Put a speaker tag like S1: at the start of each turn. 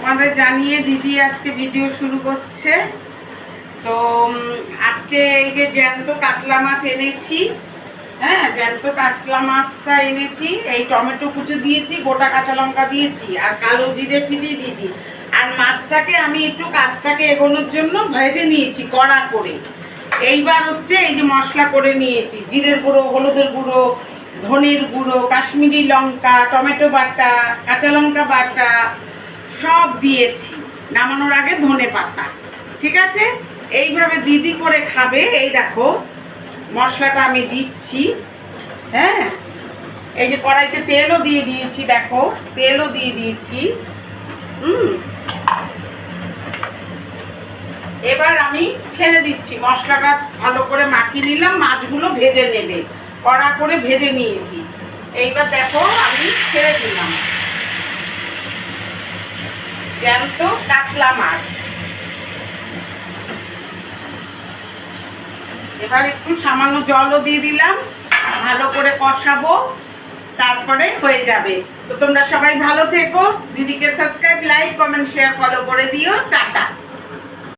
S1: তোমাদের জানিয়ে দিদি আজকে ভিডিও শুরু করছে। তো আজকে এই যে জ্যান্ত কাতলা মাছ এনেছি, হ্যাঁ জ্যান্ত কাতলা মাছটা এনেছি। এই টমেটো কুচো দিয়েছি, গোটা কাঁচা লঙ্কা দিয়েছি আর কালো জিরে ছিটিয়ে দিয়েছি। আর মাছটাকে আমি একটু কাজটাকে এগোনোর জন্য ভেজে নিয়েছি কড়া করে। এইবার হচ্ছে এই যে মশলা করে নিয়েছি, জিরের গুঁড়ো, হলুদের গুঁড়ো, ধনের গুঁড়ো, কাশ্মীরি লঙ্কা, টমেটো বাটা, কাঁচা লঙ্কা বাটা সব দিয়েছি। নামানোর আগে ধনে পাতা। ঠিক আছে, এইভাবে দিদি করে খাবে। এই দেখো মশলাটা আমি দিচ্ছি। হ্যাঁ, এই যে কড়াইতে তেলও দিয়ে দিয়েছি, দেখো তেলও দিয়ে দিয়েছি। এবার আমি ছেড়ে দিচ্ছি, মশলাটা ভালো করে মাখিয়ে নিলাম। মাছগুলো ভেজে নেবে, কড়া করে ভেজে নিয়েছি। এইবার দেখো আমি ছেড়ে দিলাম জ্যান্ত কাতলা মাছ। এবার একটু সামান্য জলও দিয়ে দিলাম, ভালো করে কষাবো, তারপরে হয়ে যাবে। তো তোমরা সবাই ভালো থেকো, দিদিকে subscribe, like, comment, share, follow করে দিও। টাটা।